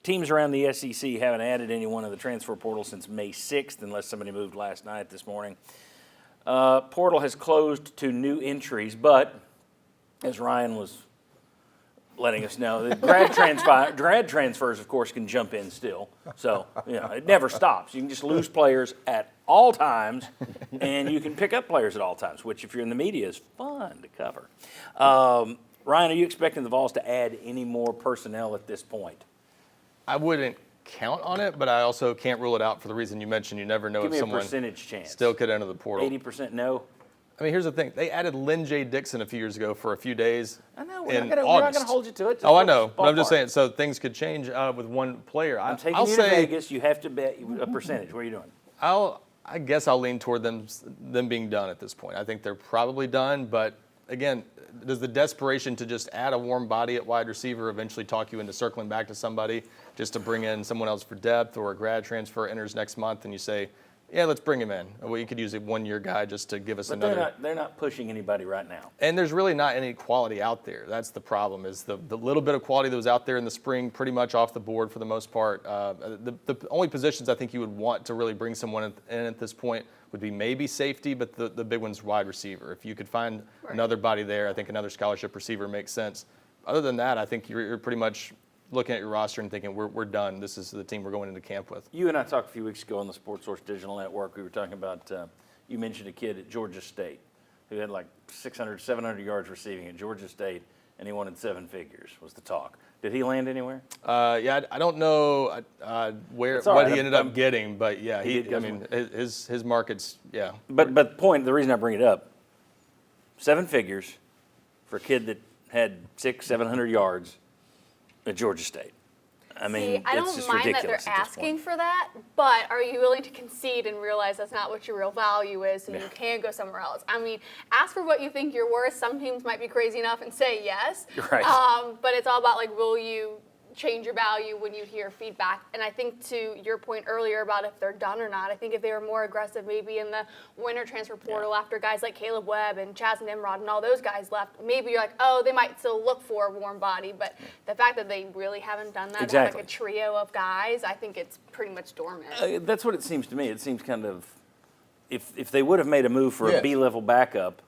teams around the SEC haven't added anyone in the transfer portal since May 6th, unless somebody moved last night this morning. Portal has closed to new entries, but as Ryan was letting us know, the grad transfers, of course, can jump in still. So, it never stops. You can just lose players at all times, and you can pick up players at all times, which, if you're in the media, is fun to cover. Ryan, are you expecting the Vols to add any more personnel at this point? I wouldn't count on it, but I also can't rule it out for the reason you mentioned. You never know if someone still could enter the portal. 80% no? I mean, here's the thing. They added Lynn J. Dixon a few years ago for a few days. I know. We're not going to hold you to it. I know. But I'm just saying, so things could change with one player. I'm taking you to Vegas. You have to bet a percentage. What are you doing? I guess I'll lean toward them being done at this point. I think they're probably done. But, again, does the desperation to just add a warm body at wide receiver eventually talk you into circling back to somebody just to bring in someone else for depth, or a grad transfer enters next month and you say, yeah, let's bring him in. Well, you could use a one-year guy just to give us another. They're not pushing anybody right now. And there's really not any quality out there. That's the problem, is the little bit of quality that was out there in the spring, pretty much off the board for the most part. The only positions I think you would want to really bring someone in at this point would be maybe safety, but the big one's wide receiver. If you could find another body there, I think another scholarship receiver makes sense. Other than that, I think you're pretty much looking at your roster and thinking, we're done. This is the team we're going into camp with. You and I talked a few weeks ago on the Sports Source Digital Network. We were talking about, you mentioned a kid at Georgia State who had like 600, 700 yards receiving at Georgia State, and he wanted 7 figures, was the talk. Did he land anywhere? Yeah, I don't know what he ended up getting, but yeah, his market's, yeah. But the reason I bring it up, 7 figures for a kid that had 600-700 yards at Georgia State. I mean, I don't mind that they're asking for that, but are you willing to concede and realize that's not what your real value is, and you can go somewhere else? I mean, ask for what you think you're worth. Some teams might be crazy enough and say yes. Right. But it's all about, will you change your value when you hear feedback? And I think, to your point earlier about if they're done or not, I think if they were more aggressive maybe in the winter transfer portal after guys like Caleb Webb and Chaz Nimrod and all those guys left, maybe you're like, oh, they might still look for a warm body. But the fact that they really haven't done that, like a trio of guys, I think it's pretty much dormant. That's what it seems to me. It seems kind of, if they would have made a move for a B-level backup,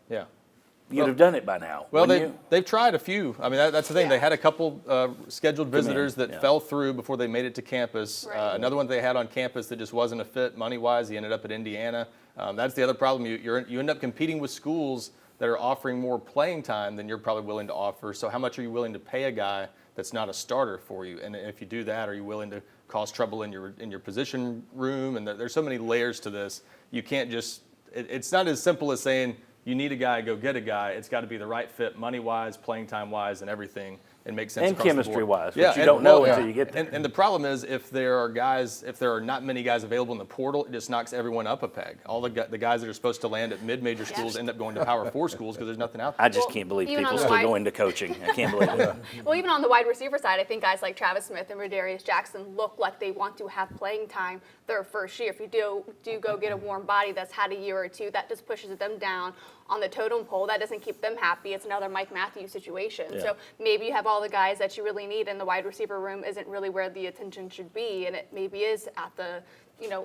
you'd have done it by now. Well, they've tried a few. I mean, that's the thing. They had a couple scheduled visitors that fell through before they made it to campus. Right. Another one they had on campus that just wasn't a fit money-wise. He ended up at Indiana. That's the other problem. You end up competing with schools that are offering more playing time than you're probably willing to offer. So how much are you willing to pay a guy that's not a starter for you? And if you do that, are you willing to cause trouble in your position room? And there's so many layers to this. You can't just – it's not as simple as saying – you need a guy, go get a guy. It's got to be the right fit, money-wise, playing time-wise, and everything. It makes sense. And chemistry-wise, which you don't know until you get there. And the problem is, if there are not many guys available in the portal, it just knocks everyone up a peg. All the guys that are supposed to land at mid-major schools end up going to Power 4 schools because there's nothing out there. I just can't believe people still go into coaching. I can't believe it. Well, even on the wide receiver side, I think guys like Travis Smith and Rodarius Jackson look like they want to have playing time their first year. If you do go get a warm body that's had a year or two, that just pushes them down on the totem pole. That doesn't keep them happy. It's another Mike Matthews situation. Yeah. So maybe you have all the guys that you really need, and the wide receiver room isn't really where the attention should be, and it maybe is at the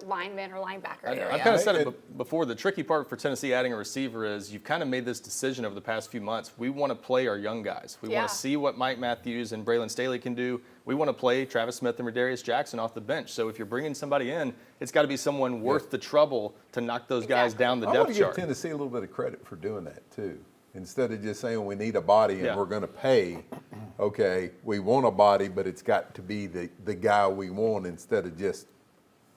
lineman or linebacker area. I've kind of said it before. The tricky part for Tennessee adding a receiver is you've kind of made this decision over the past few months. We want to play our young guys. We want to see what Mike Matthews and Braylon Staley can do. We want to play Travis Smith and Rodarius Jackson off the bench. So if you're bringing somebody in, it's got to be someone worth the trouble to knock those guys down the depth chart. I want to give Tennessee a little bit of credit for doing that too. Instead of just saying we need a body and we're going to pay, okay, we want a body, but it's got to be the guy we want, instead of just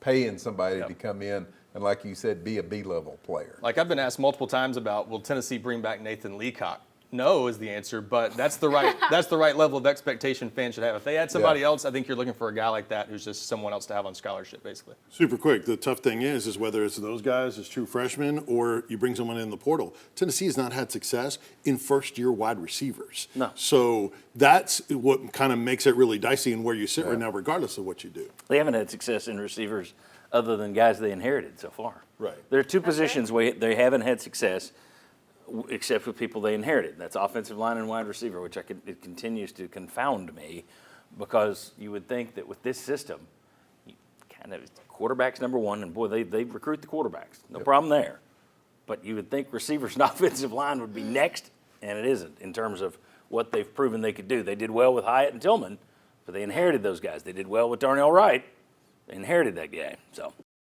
paying somebody to come in and, like you said, be a B-level player. Like I've been asked multiple times about, will Tennessee bring back Nathan Leacock? No is the answer, but that's the right level of expectation fans should have. If they add somebody else, I think you're looking for a guy like that who's just someone else to have on scholarship, basically. Super quick. The tough thing is whether it's those guys as true freshmen or you bring someone in the portal. Tennessee has not had success in first-year wide receivers. No. So that's what kind of makes it really dicey and where you sit right now, regardless of what you do. They haven't had success in receivers other than guys they inherited so far. Right. There are two positions where they haven't had success, except with people they inherited. That's offensive line and wide receiver, which it continues to confound me. because you would think that with this system, kind of quarterback's number one, and boy, they recruit the quarterbacks. No problem there. But you would think receivers and offensive line would be next, and it isn't in terms of what they've proven they could do. They did well with Hyatt and Tillman, but they inherited those guys. They did well with Darnell Wright. They inherited that guy. So